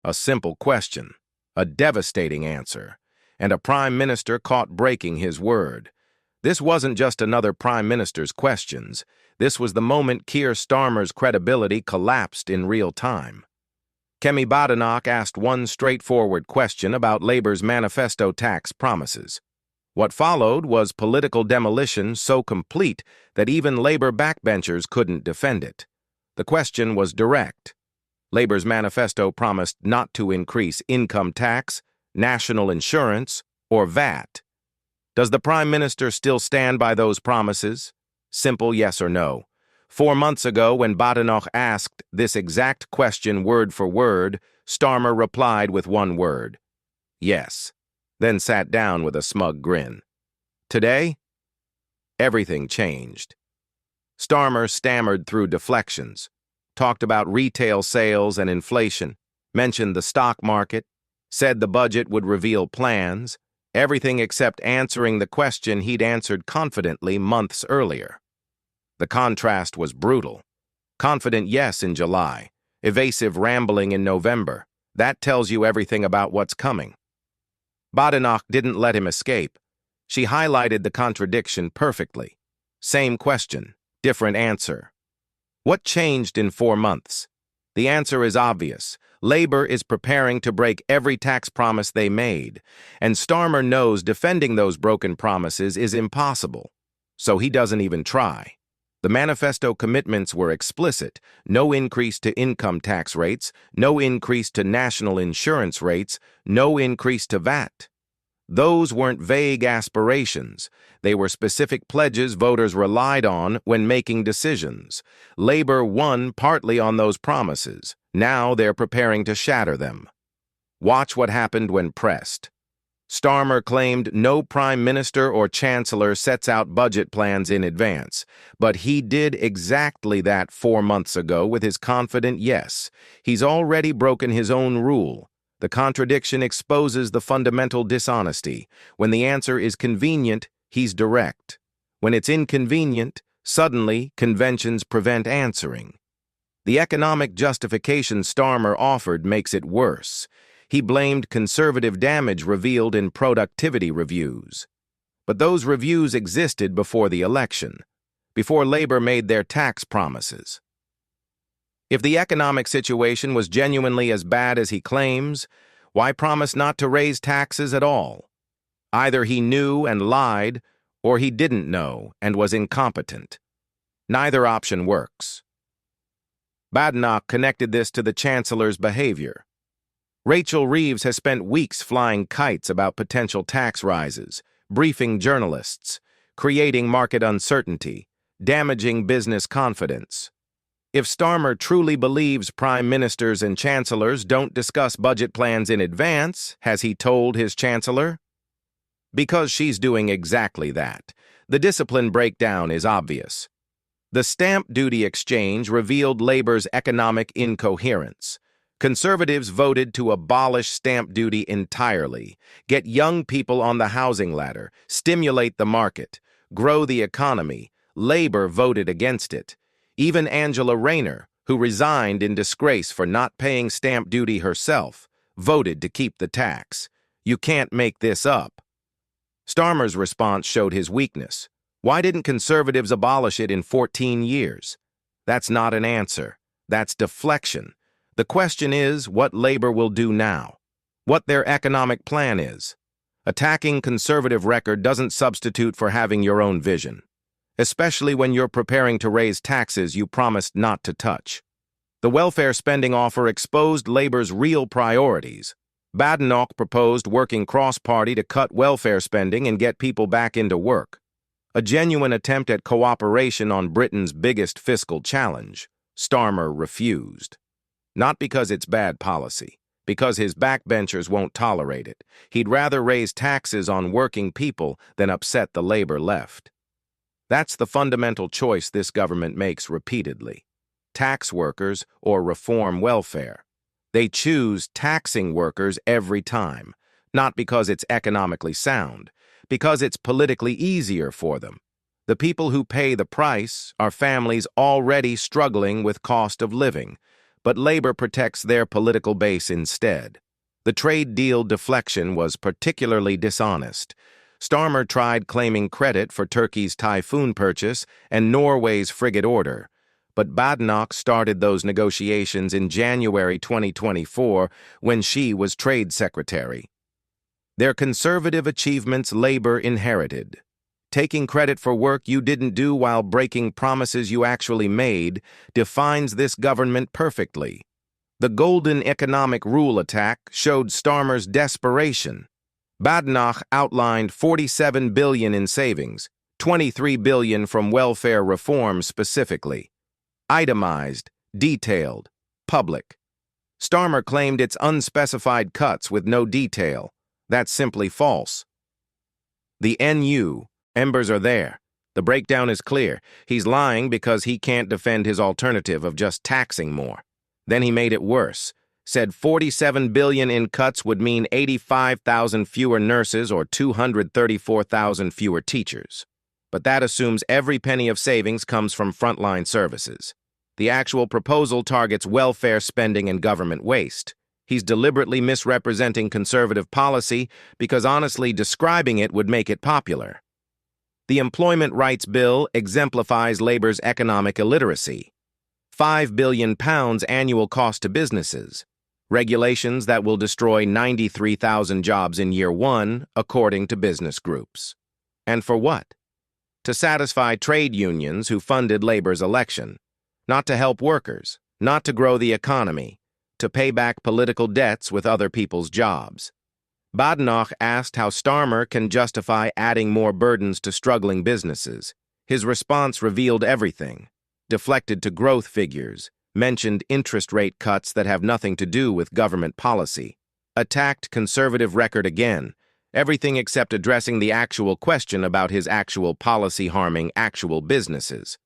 A simple question, a devastating answer, and a prime minister caught breaking his word. This wasn't just another prime minister's questions. This was the moment Kier Starmer's credibility collapsed in real time. Kemi Badenoch asked one straightforward question about Labour's manifesto tax promises. What followed was political demolition so complete that even Labour backbenchers couldn't defend it. The question was direct. Labour's manifesto promised not to increase income tax, national insurance, or VAT. Does the Prime Minister still stand by those promises? Simple yes or no. 4 months ago, when Badenoch asked this exact question word for word, Starmer replied with one word, yes, then sat down with a smug grin. Today, everything changed. Starmer stammered through deflections, talked about retail sales and inflation, mentioned the stock market, said the budget would reveal plans, everything except answering the question he'd answered confidently months earlier. The contrast was brutal. Confident yes in July, evasive rambling in November. That tells you everything about what's coming. Badenoch didn't let him escape. She highlighted the contradiction perfectly. Same question, different answer. What changed in 4 months? The answer is obvious. Labour is preparing to break every tax promise they made, and Starmer knows defending those broken promises is impossible, so he doesn't even try. The manifesto commitments were explicit: no increase to income tax rates, no increase to national insurance rates, no increase to VAT. Those weren't vague aspirations. They were specific pledges voters relied on when making decisions. Labour won partly on those promises. Now they're preparing to shatter them. Watch what happened when pressed. Starmer claimed no prime minister or chancellor sets out budget plans in advance, but he did exactly that 4 months ago with his confident yes. He's already broken his own rule. The contradiction exposes the fundamental dishonesty. When the answer is convenient, he's direct. When it's inconvenient, suddenly conventions prevent answering. The economic justification Starmer offered makes it worse. He blamed conservative damage revealed in productivity reviews. But those reviews existed before the election, before Labour made their tax promises. If the economic situation was genuinely as bad as he claims, why promise not to raise taxes at all? Either he knew and lied, or he didn't know and was incompetent. Neither option works. Badenoch connected this to the Chancellor's behavior. Rachel Reeves has spent weeks flying kites about potential tax rises, briefing journalists, creating market uncertainty, damaging business confidence. If Starmer truly believes prime ministers and chancellors don't discuss budget plans in advance, has he told his chancellor? Because she's doing exactly that. The discipline breakdown is obvious. The stamp duty exchange revealed Labour's economic incoherence. Conservatives voted to abolish stamp duty entirely, get young people on the housing ladder, stimulate the market, grow the economy. Labour voted against it. Even Angela Rayner, who resigned in disgrace for not paying stamp duty herself, voted to keep the tax. You can't make this up. Starmer's response showed his weakness. Why didn't conservatives abolish it in 14 years? That's not an answer. That's deflection. The question is what Labour will do now, what their economic plan is. Attacking conservative record doesn't substitute for having your own vision, especially when you're preparing to raise taxes you promised not to touch. The welfare spending offer exposed Labour's real priorities. Badenoch proposed working cross-party to cut welfare spending and get people back into work. A genuine attempt at cooperation on Britain's biggest fiscal challenge. Starmer refused. Not because it's bad policy, because his backbenchers won't tolerate it. He'd rather raise taxes on working people than upset the Labour left. That's the fundamental choice this government makes repeatedly. Tax workers or reform welfare. They choose taxing workers every time, not because it's economically sound, because it's politically easier for them. The people who pay the price are families already struggling with cost of living. but labor protects their political base instead. The trade deal deflection was particularly dishonest. Starmer tried claiming credit for Turkey's Typhoon purchase and Norway's frigate order, but Badenoch started those negotiations in January 2024 when she was Trade Secretary. Their conservative achievements labor inherited. Taking credit for work you didn't do while breaking promises you actually made defines this government perfectly. The golden economic rule attack showed Starmer's desperation. Badenoch outlined $47 billion in savings, $23 billion from welfare reform specifically. Itemized, detailed, public. Starmer claimed it's unspecified cuts with no detail. That's simply false. The NU, embers are there. The breakdown is clear. He's lying because he can't defend his alternative of just taxing more. Then he made it worse. Said $47 billion in cuts would mean 85,000 fewer nurses or 234,000 fewer teachers. But that assumes every penny of savings comes from frontline services. The actual proposal targets welfare spending and government waste. He's deliberately misrepresenting conservative policy because honestly describing it would make it popular. The Employment Rights Bill exemplifies labor's economic illiteracy. £5 billion annual cost to businesses. Regulations that will destroy 93,000 jobs in year one, according to business groups. And for what? To satisfy trade unions who funded labor's election. Not to help workers, not to grow the economy, to pay back political debts with other people's jobs. Badenoch asked how Starmer can justify adding more burdens to struggling businesses. His response revealed everything. Deflected to growth figures, mentioned interest rate cuts that have nothing to do with government policy, attacked conservative record again, everything except addressing the actual question about his actual policy harming actual businesses.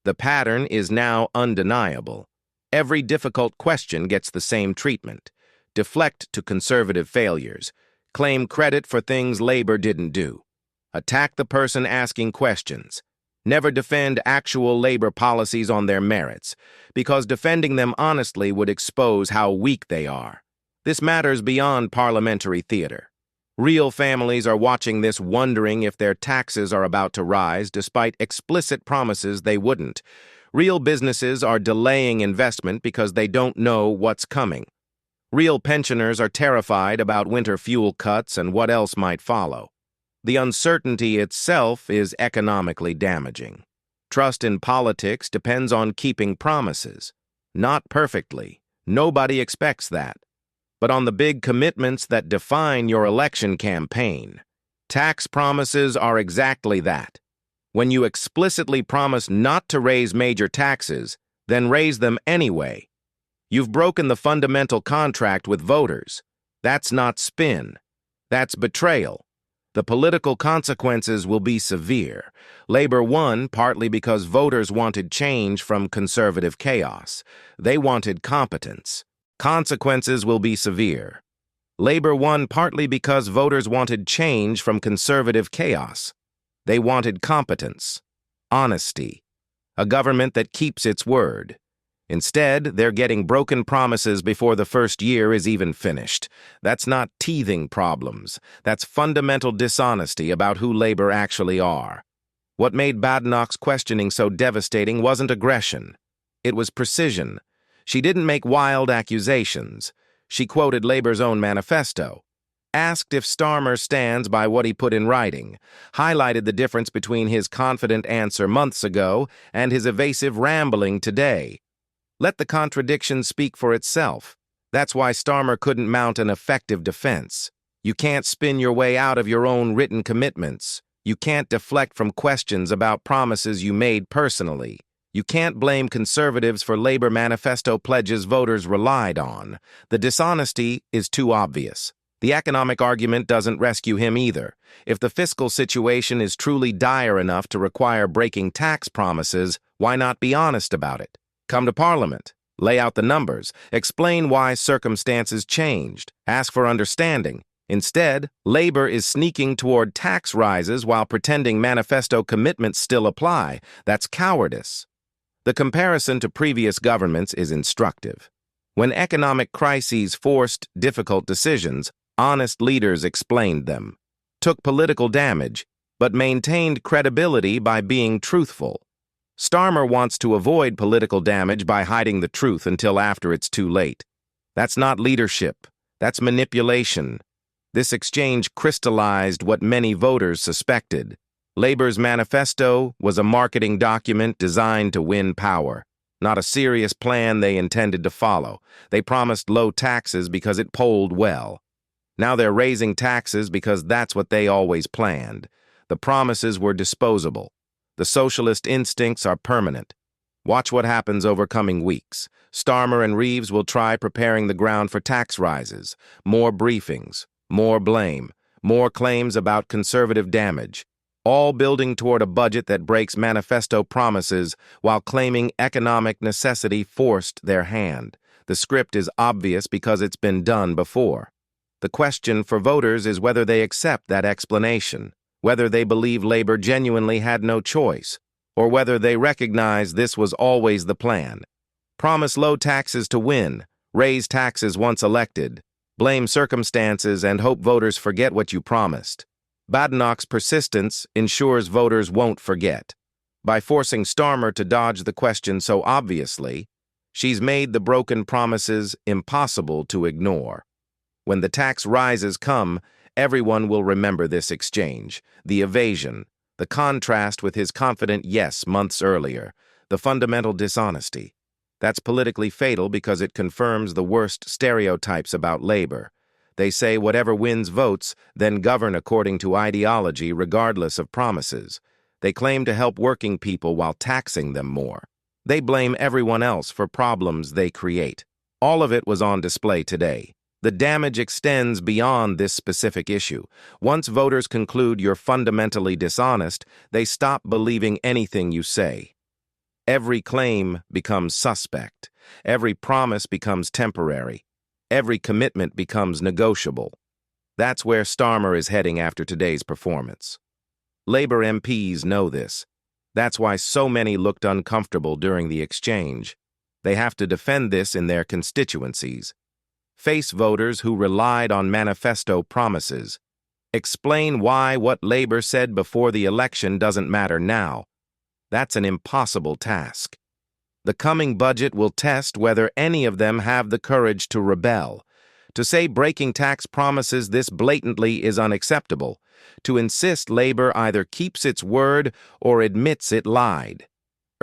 The pattern is now undeniable. Every difficult question gets the same treatment. Deflect to conservative failures. Claim credit for things labor didn't do. Attack the person asking questions. Never defend actual labor policies on their merits, because defending them honestly would expose how weak they are. This matters beyond parliamentary theater. Real families are watching this wondering if their taxes are about to rise despite explicit promises they wouldn't. Real businesses are delaying investment because they don't know what's coming. Real pensioners are terrified about winter fuel cuts and what else might follow. The uncertainty itself is economically damaging. Trust in politics depends on keeping promises. Not perfectly. Nobody expects that. But on the big commitments that define your election campaign. Tax promises are exactly that. When you explicitly promise not to raise major taxes, then raise them anyway. You've broken the fundamental contract with voters. That's not spin. That's betrayal. The political consequences will be severe. Labor won partly because voters wanted change from conservative chaos. They wanted competence. Consequences will be severe. Labor won partly because voters wanted change from conservative chaos. They wanted competence, honesty, a government that keeps its word. Instead, they're getting broken promises before the first year is even finished. That's not teething problems. That's fundamental dishonesty about who labor actually are. What made Badenoch's questioning so devastating wasn't aggression. It was precision. She didn't make wild accusations. She quoted labor's own manifesto, asked if Starmer stands by what he put in writing, highlighted the difference between his confident answer months ago and his evasive rambling today. Let the contradiction speak for itself. That's why Starmer couldn't mount an effective defense. You can't spin your way out of your own written commitments. You can't deflect from questions about promises you made personally. You can't blame conservatives for labor manifesto pledges voters relied on. The dishonesty is too obvious. The economic argument doesn't rescue him either. If the fiscal situation is truly dire enough to require breaking tax promises, why not be honest about it? Come to Parliament, lay out the numbers, explain why circumstances changed, ask for understanding. Instead, labor is sneaking toward tax rises while pretending manifesto commitments still apply. That's cowardice. The comparison to previous governments is instructive. When economic crises forced difficult decisions, honest leaders explained them, took political damage, but maintained credibility by being truthful. Starmer wants to avoid political damage by hiding the truth until after it's too late. That's not leadership. That's manipulation. This exchange crystallized what many voters suspected. Labor's manifesto was a marketing document designed to win power, not a serious plan they intended to follow. They promised low taxes because it polled well. Now they're raising taxes because that's what they always planned. The promises were disposable. The socialist instincts are permanent. Watch what happens over coming weeks. Starmer and Reeves will try preparing the ground for tax rises, more briefings, more blame, more claims about conservative damage, all building toward a budget that breaks manifesto promises while claiming economic necessity forced their hand. The script is obvious because it's been done before. The question for voters is whether they accept that explanation, whether they believe Labor genuinely had no choice, or whether they recognize this was always the plan. Promise low taxes to win, raise taxes once elected, blame circumstances and hope voters forget what you promised. Badenoch's persistence ensures voters won't forget. By forcing Starmer to dodge the question so obviously, she's made the broken promises impossible to ignore. When the tax rises come, everyone will remember this exchange, the evasion, the contrast with his confident yes months earlier, the fundamental dishonesty. That's politically fatal because it confirms the worst stereotypes about labor. They say whatever wins votes, then govern according to ideology regardless of promises. They claim to help working people while taxing them more. They blame everyone else for problems they create. All of it was on display today. The damage extends beyond this specific issue. Once voters conclude you're fundamentally dishonest, they stop believing anything you say. Every claim becomes suspect. Every promise becomes temporary. Every commitment becomes negotiable. That's where Starmer is heading after today's performance. Labor MPs know this. That's why so many looked uncomfortable during the exchange. They have to defend this in their constituencies. Face voters who relied on manifesto promises. Explain why what Labor said before the election doesn't matter now. That's an impossible task. The coming budget will test whether any of them have the courage to rebel. To say breaking tax promises this blatantly is unacceptable. To insist Labor either keeps its word or admits it lied.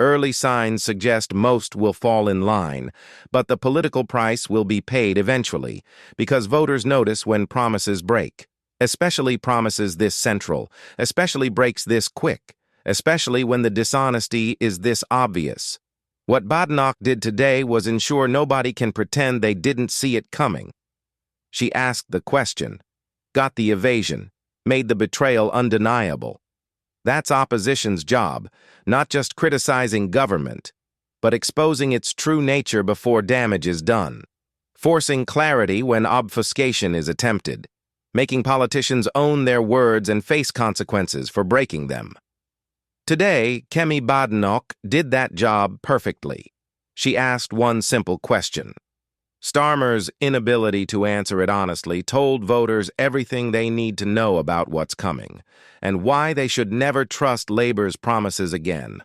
Early signs suggest most will fall in line, but the political price will be paid eventually, because voters notice when promises break, especially promises this central, especially breaks this quick, especially when the dishonesty is this obvious. What Badenoch did today was ensure nobody can pretend they didn't see it coming. She asked the question, got the evasion, made the betrayal undeniable. That's opposition's job, not just criticizing government, but exposing its true nature before damage is done, forcing clarity when obfuscation is attempted, making politicians own their words and face consequences for breaking them. Today, Kemi Badenoch did that job perfectly. She asked one simple question. Starmer's inability to answer it honestly told voters everything they need to know about what's coming, and why they should never trust Labor's promises again.